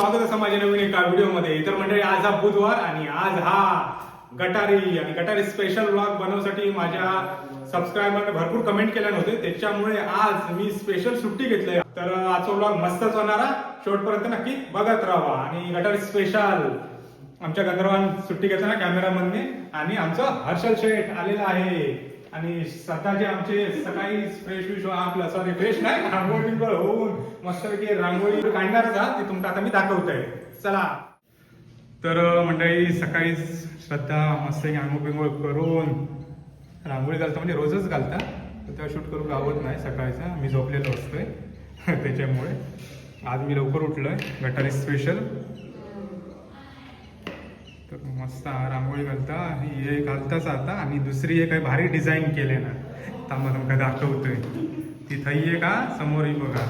स्वागत आहे माझ्या नवीन एका व्हिडिओमध्ये. तर मंडळी आज हा बुधवार आणि आज हा गटारी स्पेशल व्लॉग बनवण्यासाठी माझ्या सबस्क्रायबरने भरपूर कमेंट केले होते, त्याच्यामुळे आज मी स्पेशल सुट्टी घेतली. तर आजचा व्लॉग मस्तच होणार, शेवटपर्यंत नक्की बघत राहा. आणि गटारी स्पेशल आमच्या गंधर्वान सुट्टी घेताना कॅमेरामनने आणि आमचं हर्षल शेठ आलेला आहे. आणि सध्याचे आमचे सकाळी फ्रेश आपलं सॉरी फ्रेश नाही रांगोळी होऊन मस्तपैकी रांगोळी काढणारच आहात, ते तुमचं आता मी दाखवतोय. चला तर मंडळी सकाळी श्रद्धा मस्त आंघोळ करून रांगोळी घालता, म्हणजे रोजच घालता, तर तेव्हा शूट करून गावत नाही सकाळचा, मी झोपलेलो असतोय त्याच्यामुळे आज मी लवकर उठलोय. गटारी स्पेशल तर मस्त रांगोळी घालता, हे घालताच आता. आणि दुसरी एक भारी डिझाईन केले ना, थांबा तुमका दाखवतोय. ती थई आहे का समोर, ही बघा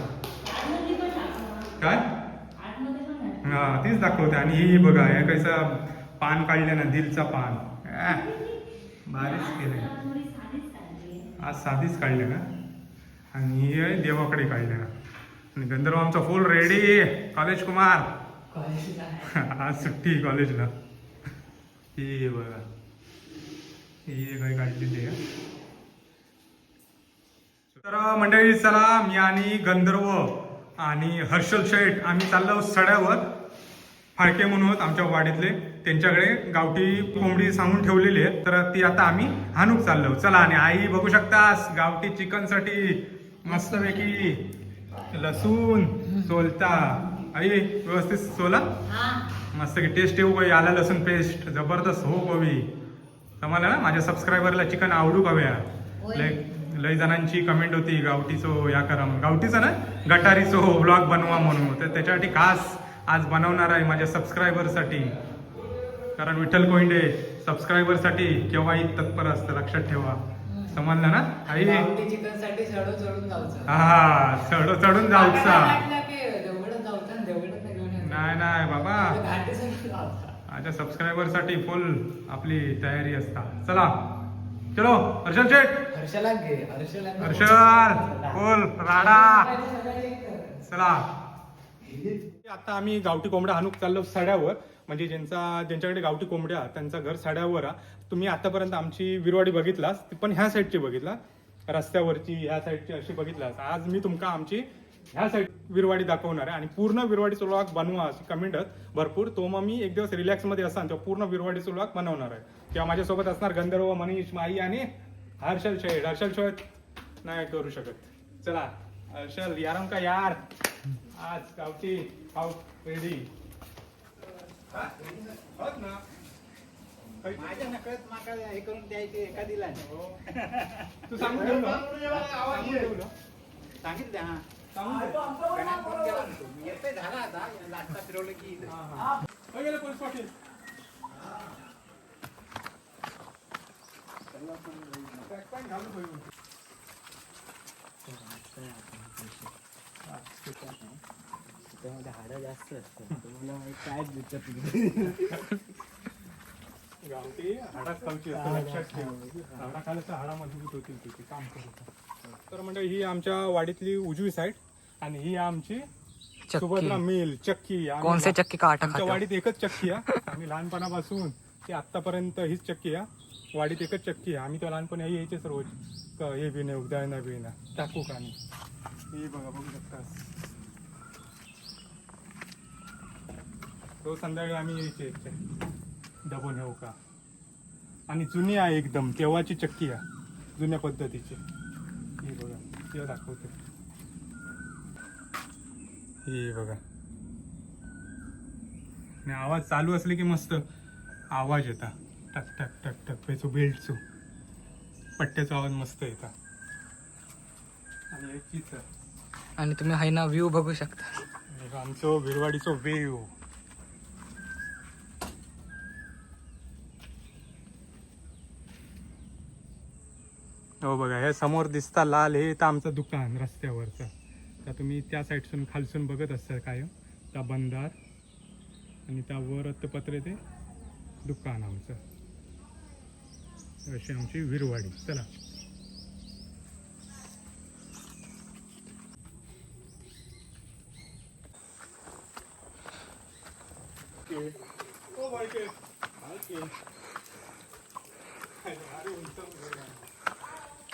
काय, हा तीच दाखवते. आणि ही बघा हे कैसा पान काढले ना, दिलचा पान भारीच केले. आज साधीच काढले ना, आणि ही आहे देवाकडे काढले ना. आणि गंधर्व आमचा फुल रेडी. कॉलेज कुमार आज सुट्टी कॉलेजला. ही बघा ही काही काढलेली आहे. तर मंडळी चला, मी आणि गंधर्व आणि हर्षल शेठ आम्ही चाललो सड्यावर. फाळके म्हणून होत आमच्या वाडीतले, त्यांच्याकडे गावठी कोंबडी सांगून ठेवलेली आहे, तर ती आता आम्ही हाणूक चाललो. चला. आणि आई बघू शकतास गावठी चिकन साठी मस्तपैकी लसूण सोलता. आई व्यवस्थित सोला, मस्त की टेस्ट येऊ काही, आला लसूण पेस्ट जबरदस्त हो कवी. तुम्हाला ना माझ्या सबस्क्रायबरला चिकन आवडू कव्या. लय जणांची कमेंट होती गावठीचो या करा, गावठीचं ना गटारीचो व्लॉग बनवा म्हणून, तर त्याच्यासाठी खास आज बनवणार आहे माझ्या सबस्क्रायबरसाठी. कारण विठ्ठल कोंडे सबस्क्रायबरसाठी केव्हाही तत्पर असतं, लक्षात ठेवा. समजलं ना आई? हा सडो चढून जाऊचा नाही बाबा, माझ्या सबस्क्रायबर साठी फुल आपली तयारी असता. चला चलो हर्षल शेठ, हर्षल फुल राडा. चला आता आम्ही गावठी कोंबड्या हाणूक चाललो सड्यावर. म्हणजे ज्यांच्याकडे गावठी कोंबड्या त्यांचं घर सड्यावर. तुम्ही आतापर्यंत आमची विरवाडी बघितलास, पण ह्या साईडची बघितला, रस्त्यावरची ह्या साईडची अशी बघितलास. आज मी तुमका आमची ह्या साईड विरवाडी दाखवणार आहे. आणि पूर्ण विरवाडीचा व्लॉग बनवा अशी कमेंट भरपूर. तो मग मी एक दिवस रिलॅक्स मध्ये असाल तेव्हा पूर्ण विरवाडीचा व्लॉग बनवणार आहे. तेव्हा माझ्यासोबत असणार गंधर्व, मनीष, माई आणि हर्षल शेठ. हर्षल शेठ नाही करू शकत. चला हर्षल यारम का यार, आज गावठी हाऊ रेडी होत ना. माझ्या नकळत माका हे करून द्यायचे एका दिला तू सांगून ठेवलं, सांगितलं. हा येते झाला आता लाटता फिरवलं की गेलं पोलीस पाटील. त्यामध्ये हाडं जास्त असतात, तुम्हाला काय दिसत गावठी हाडाच खालची असतं, लक्षात ठेव. हाडा खायला हाडा मजबूत होतील तिथे काम करत. तर म्हणजे ही आमच्या वाडीतली उजवी साईड, आणि ही आमची सुभद्रा मिल चक्की. कोणसे चक्की का आटा आमच्या वाडीत एकच चक्की आहे. आम्ही लहानपणापासून ते आतापर्यंत हीच चक्की आहे. वाडीत एकच चक्की आहे. आम्ही तर लहानपणी यायचे सर्व हे बी नाही उदाहरणा बी ना टाकू का नाही. ही बघा बघू शकता, रोज संध्याकाळी आम्ही यायचे डबून येऊ का. आणि जुनी आहे एकदम, तेव्हाची चक्की आहे, जुन्या पद्धतीची. ही बघा ते दाखवते, ही बघा. आणि आवाज चालू असले की मस्त आवाज येता, टक टक टक टक पेचो बेल्टचो पट्ट्याचा आवाज मस्त येता. आणि याचीच आणि तुम्ही हाय ना व्ह्यू बघू शकता, आमचं विरवाडीचो व्ह्यू. हो बघा, हे समोर दिसता लाल, हे तर आमचं दुकान रस्त्यावरचं. तर तुम्ही त्या साईडसून खालसून बघत असता कायम त्या बंदार, आणि त्यावर पत्रे ते दुकान आमचं. अशी आमची विरवाडी. चला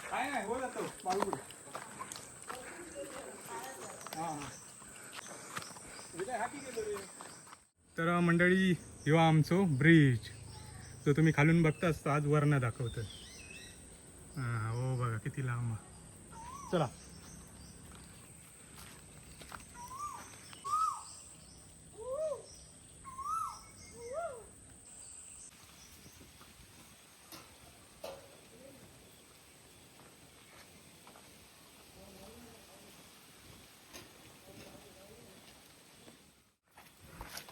काय नाही बोल जातो बाळू. तर मंडळी ह्यो आमचो ब्रिज जो तुम्ही खालून बघताच तो आज वरनं दाखवतो. हा हो बघा किती लांब. चला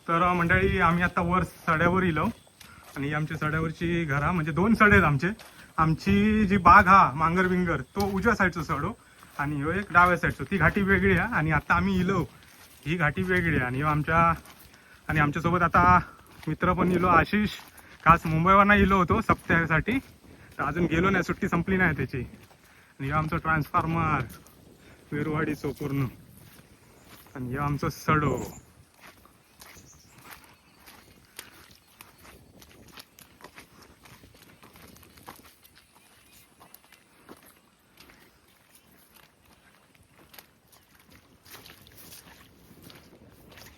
तर मंडळी आम्ही आता वर सड्यावर इलो आणि आमच्या सड्यावरची घरा म्हणजे 2 सडे आहेत आमचे. आमची जी बाग हा मांगर विंगर तो उजव्या साईडचा सडो आणि ह्यो एक डाव्या साईडचो. ती घाटी वेगळी आहे आणि आता आम्ही इलो ही घाटी वेगळी आहे. आणि आमच्यासोबत आता मित्र पण इलो आशिष. खास मुंबईवरनं इलो होतो सप्त्यासाठी तर अजून गेलो नाही, सुट्टी संपली नाही त्याची. आणि ह्यो आमचं ट्रान्सफॉर्मर विरवाडीचो पूर्ण आणि ह्यो आमचं सडो.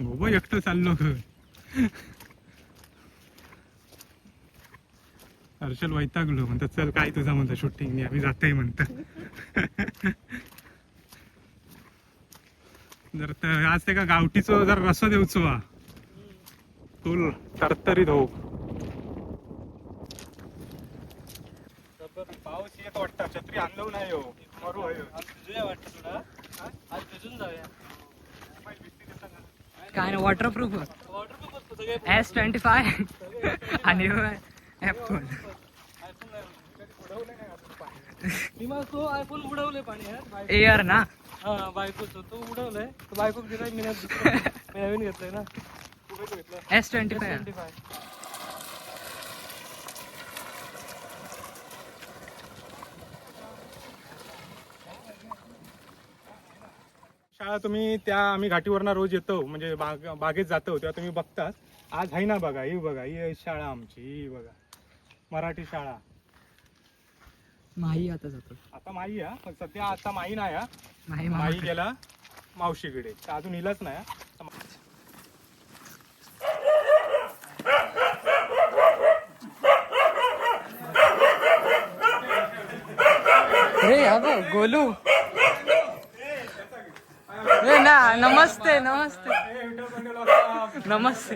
बाबा एकटं चाललो. हर्षल वैतागलो म्हणतात चल काय तुझा म्हणतो शूटिंग आम्ही जातोय म्हणत. जर आज ते का गावठीचो जर रस्सा देऊचो हा तूल तरतरीत हो. पाऊस येत वाटतं छत्री आणलो नाही हो मरू वाटतं तुला आज भिजून जाऊया. काय ना वॉटरप्रूफ S25 आणि ॲपल. तो आयफोन उडवले पाणी एअर ना बायकोचं तो उडवलाय तो बायको दिलाय मी नवीन घेतलंय ना. S25 शाळा तुम्ही त्या आम्ही घाटीवरनं रोज येतो म्हणजे बागेत जातो तेव्हा तुम्ही बघताच. आज आहे ना बघा ही बघा ही शाळा आमची ही बघा मराठी शाळा. माही आता जातो. आता माई हा पण सध्या आता माई नाही हा. माही माई गेला मावशीकडे तर अजून इलाच नाही. अरे अगं गोलू ए ना नमस्ते नमस्ते नमस्ते.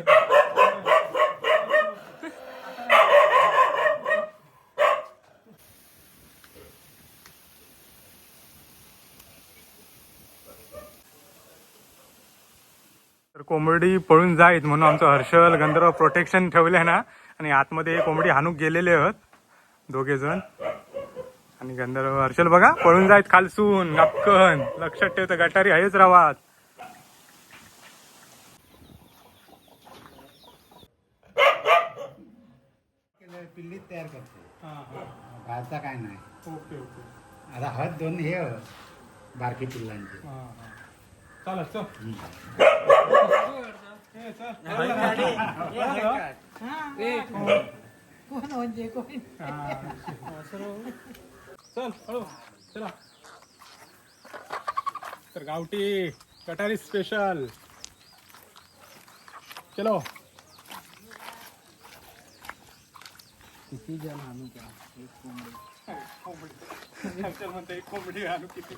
तर कोंबडी पळून जाईत म्हणून आमचं हर्षल गंधर्व प्रोटेक्शन ठेवले ना आणि आतमध्ये कोंबडी हाणूक गेलेले आहेत 2 जण. आणि गंधर्व हर्षल बघा पळून जायत खालसून गपकन. लक्षात ठेवतं गटारी आहेच रवात. पिल्ली तयार करते बाहेरचा काय नाही. ओके ओके आता हद 2 हे बारकी पिल्लांची. चालत चल. कोण म्हणजे कोण चल हळू चला. तर गावठी गटारी स्पेशल चलो. किती जण आणू का हर्षल म्हणते कोंबडी आणू किती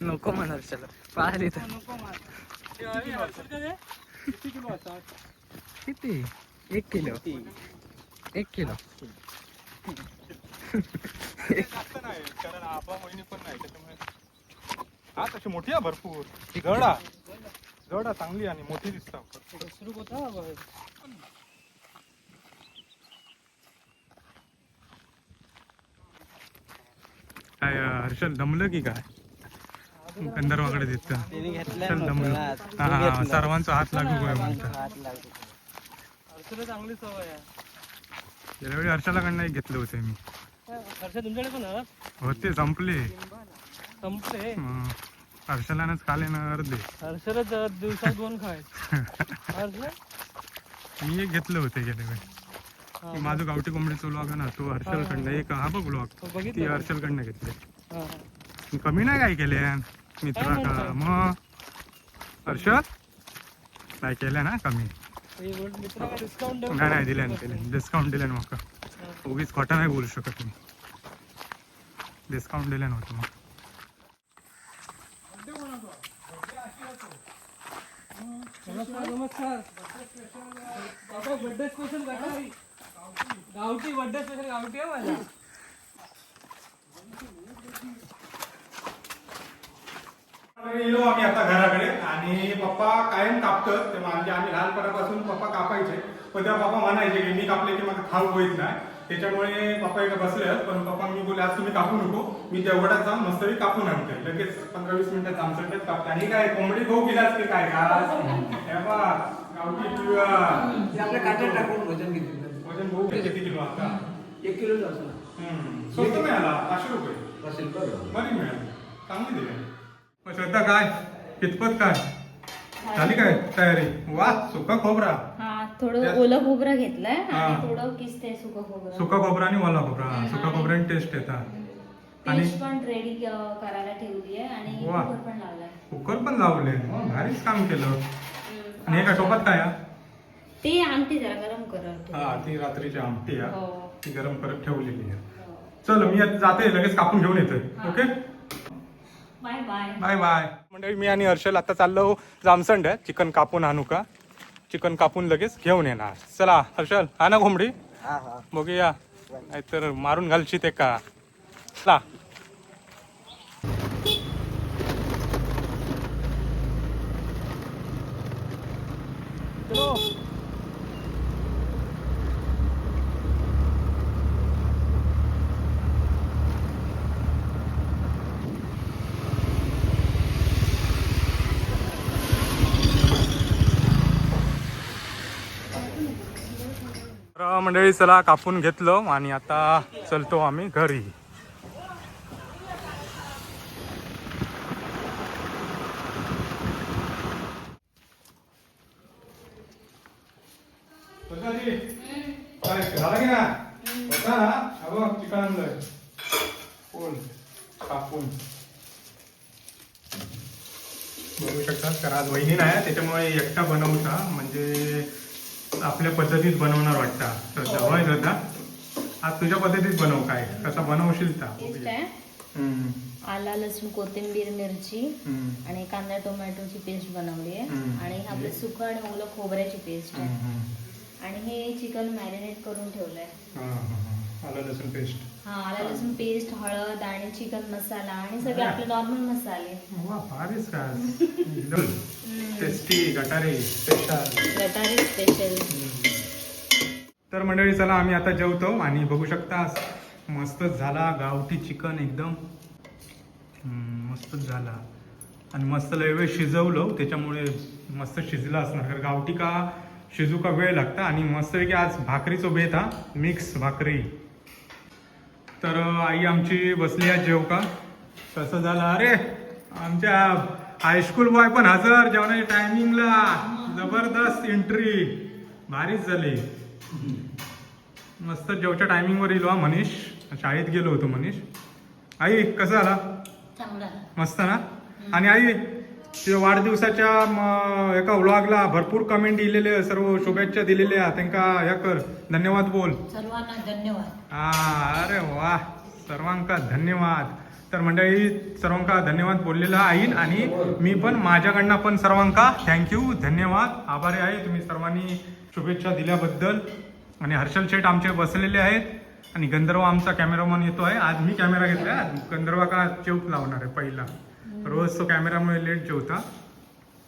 नको म्हणणार चला पाहिली तर किती किलो असतात. किती 1 किलो 1 किलो. जास्त नाही कारण आपा महिने पण नाही त्याच्यामुळे. हा तशी मोठी आहे भरपूर. ही गडा चांगली आणि मोठी दिसतात. सुरू होता काय हर्षल दमलं की काय गंधर्वाकडे देत हर्षल दमलं हा सर्वांचा हात लागू काय म्हणतात हर्षला चांगली सवय आहे. गेल्या वेळी हर्षलाकडनं एक घेतलं होतं मी हर्ष तुमच्याकडे पण आहे? होते संपले संपले. हर्षलानच खाले ना अर्धे हर्षलाच दिवसात 2 खाय. हर्ष मी एक घेतलं होतं गेल्या वेळी की माझं गावठी कोंबडीचा व्लॉग आहे ना तो हर्षलकडनं एक हा बघ व्लॉग ती हर्षलकडनं घेतले कमी नाही काय केले मित्रा का मग हर्षल काय केलं ना कमी डिस्काउंट नाही नाही दिले डिस्काउंट दिले मग उगीच खोटा नाही बोलू शकत मी डिस्काउंट दिले नव्हतं मग नमस्कार बाबा बर्थडे स्पेशल गावठी बर्थडे स्पेशल गावठी आहे माझा. गेलो आम्ही आता घराकडे आणि पप्पा कायम कापतात ते म्हणजे आम्ही लहानपणापासून पप्पा कापायचे पण तेव्हा पप्पा म्हणायचे की मी कापले की मला खाऊ होईत नाही त्याच्यामुळे पप्पा इकडे बसले पण पप्पा मी बोलले आज तुम्ही कापू नको मी तेवढ्यात जाऊन मस्त कापून आणते लगेच 15-20 मिनिटात आमच्याकडे कापते आणि काय कोंबडी खाऊ गेलाच की काय गावठी आपल्या काट्यात टाकून वजन घेतलं. वजन भाऊ किती किलो आता 1 किलो असं स्वस्त मिळाला 500 रुपये असेल बरं. बरी मिळाली चांगली दिली मग श्रद्धा काय कितपत काय झाली काय तयारी वा सुका खोबरा हा थोडं ओलं खोबरं घेतलंय हा. आणि थोडं किसते सुकं खोबरं सुका खोबरा आणि ओला खोबरा सुका खोबऱ्याने टेस्ट येतात आणि पेस्ट पण रेडी करायला ठेवली आहे आणि वा. कुकर पण लावलाय कुकर पण लावले भारीच काम केलं आणि एका टोपात काय हा? ते आमटी जरा गरम करत हा ती रात्रीची आमटी आहे हो. ती गरम करत ठेवलेली आहे चल मी आता जाते लगेच कापून घेऊन येतोय okay bye bye bye bye मंडळी मी आणि हर्षल आता चाललो जामसंड आहे चिकन कापून आणू का चिकन कापून लगेच घेऊन येणार चला हर्षल हा ना कोंबडी बघूया नाहीतर मारून घालशी ते का चला तर मंडळी चला कापून घेतलं आणि आता चलतो आम्ही घरी झालं की ना होता ना अगं चिकन आणलंय बोल कापून बघू शकतात तर आज वहिनी नाही त्याच्यामुळे एकटा बनवता म्हणजे आपल्या पद्धतीत बनवणार वाटतं श्रद्धा होय श्रद्धा आज तुझ्या पद्धतीत बनव काय कसा बनवशील का पेस्ट आहे आला लसूण कोथिंबीर मिरची आणि कांदा टोमॅटोची पेस्ट बनवली आहे आणि आपलं सुकं आणि ओलं खोबऱ्याची पेस्ट आहे आणि हे चिकन मॅरिनेट करून ठेवलंय आलं लसूण पेस्ट हा आला लसूण पेस्ट हळद आणि चिकन मसाला आणि सगळे आपले नॉर्मल मसाले वा भारीच का एकदम टेस्टी गटारी स्पेशल गटारी स्पेशल तर मंडळी चला आम्ही आता जेवतो आणि बघू शकता मस्तच झाला गावठी चिकन एकदम मस्तच झाला आणि मस्त लय वेळ शिजवलं त्याच्यामुळे मस्त शिजला असणार कारण गावठी का शिजू का वेळ लागता आणि मस्तपैकी आज भाकरीचं बेत हा मिक्स भाकरी तर आई आमची बसली आहे जेव का कसं झालं अरे आमच्या हायस्कूल बॉय पण हजर जेवणाच्या टायमिंगला जबरदस्त एंट्री भारीच झाली मस्त जेवच्या टायमिंगवर येलो हा मनीष शाळेत गेलो होतो मनीष आई कसं झाला चांगला मस्त ना आणि आई ते वाढदिवसाच्या एका व्लॉगला भरपूर कमेंट दिलेले सर्व शुभेच्छा दिलेल्या त्यांना ह्या कर धन्यवाद बोल सर्वांना धन्यवाद हा अरे वा सर्वांका धन्यवाद तर मंडळी सर्वांका धन्यवाद बोललेला आहे आणि मी पण माझ्याकडनं पण सर्वांका थँक्यू धन्यवाद आभारी आहे तुम्ही सर्वांनी शुभेच्छा दिल्याबद्दल आणि हर्षल शेठ आमचे बसलेले आहेत आणि गंधर्व आमचा कॅमेरामॅन येतो आहे आज मी कॅमेरा घेतला गंधर्व का चौक लावणार आहे पहिला रोज तो कॅमेरामुळे लेट जेवता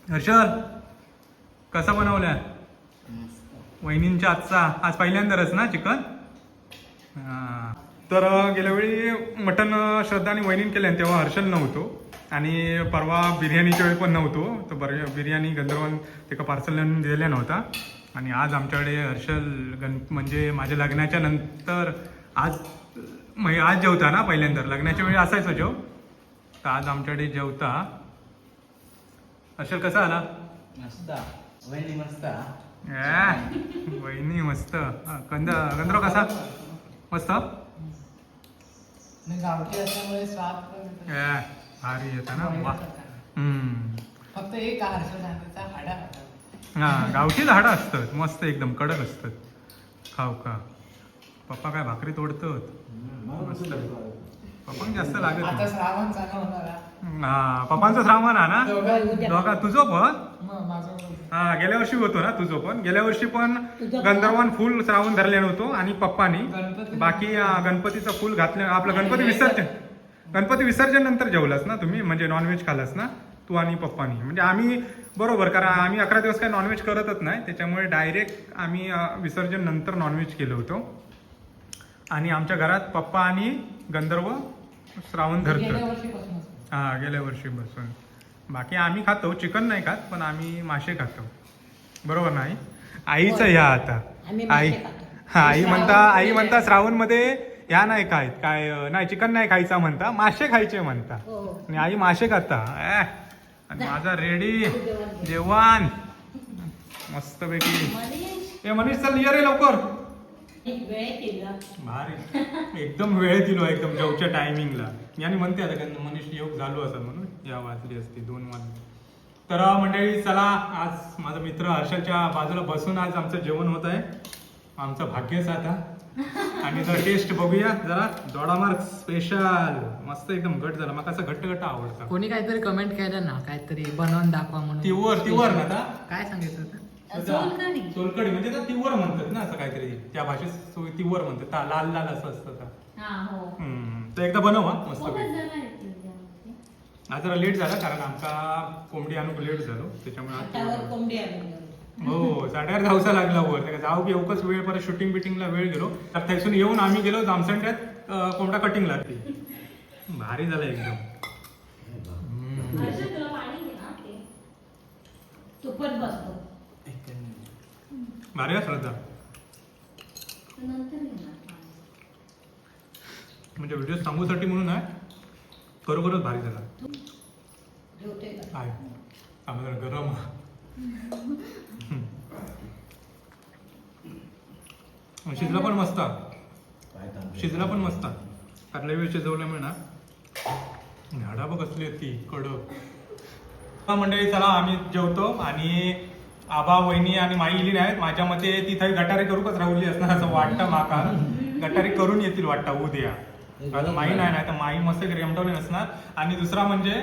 हर्षल कसा बनवलाय वहिनींच्या आजचा आज पहिल्यांदाच ना चिकन तर गेल्या वेळी मटण श्रद्धा आणि वहिनीने केले तेव्हा हर्षल नव्हतो आणि परवा बिर्याणीच्या वेळी पण नव्हतो. तर बिर्याणी गंधर्वन ते पार्सल दिलेला नव्हता आणि आज आमच्याकडे हर्षल म्हणजे माझ्या लग्नाच्या नंतर आज जेवता ना पहिल्यांदा. लग्नाच्या वेळी असायचं जेव, तर आज आमच्याकडे जेवता. हर्षल कसा आला? मस्त वहिनी मस्त. वहिनी मस्त. गंधर्व कसा? मस्त. गावठी असल्यामुळे स्वाद पण येतो. भारी येतं ना. वा. फक्त एक हर्षल सांगायचा हाडा हा, गावठी झाडं असतात मस्त एकदम कडक असतात. खाऊ का? पप्पा काय भाकरी तोडतात मस्त. पप्पा जास्त लागत आता नाही. श्रावण चालू होणार हा. हा, पप्पांचं श्रावण आहे ना. दोघा तुझं पण मग माझं हा, गेल्या वर्षी होतो ना तुझं पण. गेल्या वर्षी पण गंधर्वान फुल श्रावण धरले नव्हतो आणि पप्पानी बाकी गणपतीचं फुल घातलं. आपलं गणपती विसर्जन नंतर जेवलास ना तुम्ही, म्हणजे नॉनव्हेज खालास ना तू आणि पप्पानी. म्हणजे आम्ही बरोबर, कारण आम्ही 11 दिवस काही नॉनव्हेज करतच नाही, त्याच्यामुळे डायरेक्ट आम्ही विसर्जन नंतर नॉनव्हेज केलं होतं. आणि आमच्या घरात पप्पा आणि गंधर्व श्रावण गेल्या धरतात. वर्षीपासूनच. हा, गेल्या वर्षीपासून. बाकी आम्ही खातो, चिकन नाही खात, पण आम्ही मासे खातो. बरोबर नाही? आईचं ह्या आता आई हा आई म्हणता श्रावण मध्ये ह्या नाही खायत, काय नाही चिकन नाही खायचा म्हणता, मासे खायचे म्हणता. आणि आई मासे खाता. आणि माझा रेडी जेवण मस्तपैकी. ए मनीष चल ये रे लवकर. भारी एकदम वेळ दिलो एकदम जेवच्या टायमिंगला. याने म्हणते आता मनीष योग झालो असं म्हणून या वाजली असते 2 वाजले. तर मंडळी चला, आज माझा मित्र हर्षलच्या बाजूला बसून आज आमचं जेवण होत आहे. आमचं भाग्यच आता. आणि जर टेस्ट बघूया जरा. दोडामार्ग स्पेशल मस्त एकदम घट झाला. मग असं घट्ट आवडतं. कोणी काहीतरी कमेंट केलं ना, काहीतरी बनवून दाखवा म्हणून. तिवर ना आता काय सांगायचं होतं? सोलकढी म्हणजे तर तिवर म्हणतात ना, असं काहीतरी त्या भाषेत तिवर म्हणतात. लाल लाल असं असतं का. तर एकदा बनव हा मस्त. आज जरा लेट झाला कारण आमचा कोंबडी आणून लेट झालो, त्याच्यामुळे हो 8:30 धावसा लागला वर. त्या जाऊ की एवढंच वेळ परत शूटिंग बिटिंगला वेळ गेलो. तर त्यातून येऊन आम्ही गेलो जामसंड्यात कोंबडा कटिंग लागते. भारी झाला एकदम. भारी आहे श्रद्धा. म्हणजे व्हिडिओ सांगूसाठी म्हणून आहे, खरोखरच भारी झाला. आहे आम्हाला गरम. शिजला पण मस्त. कारल्या वेळ शिजवल्यामुळे ना झाडा बघ असली ती कडक. मंडळी चला आम्ही जेवतो. आणि आबा वहिनी आणि माई इली नाहीत. माझ्या मते ती थंय गटारी करूकच राहुली असणार असं वाटतं माका. गटारी करून येतील वाटतं उद्या. आता माई नाही तर माई मस्त रेमटवले नसणार. आणि दुसरा म्हणजे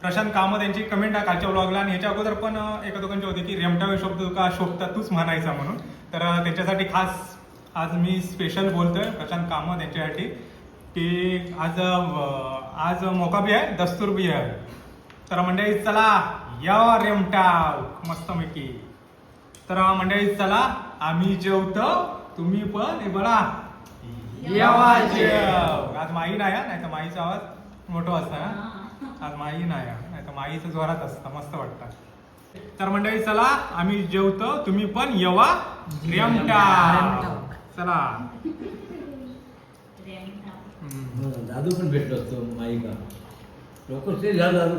प्रशांत कामत यांची कमेंट आहे कालच्या व्लॉगला, आणि ह्याच्या अगोदर पण एका दोघांची होती की रेमटावे शब्द का शोभता तूच म्हणायचा म्हणून. तर त्याच्यासाठी खास आज मी स्पेशल बोलतोय प्रशांत कामत यांच्यासाठी की आज मोका बी आहे, दस्तूर बी आहे. तर मंडळी चला या रेमटाव मस्तपैकी. तर मंडळी चला आम्ही जेवतो, तुम्ही पण हे बघा येवा जेव. आज माई नाही तर माईचा आवाज मोठा असता ना. आज माई नाही तर माईचं जोरात असतं, मस्त वाटतं. तर मंडळी चला आम्ही जेवतो, तुम्ही पण येवा रेमटाव. चला. दादू पण भेटलो असतो माई का. लोक ते दादू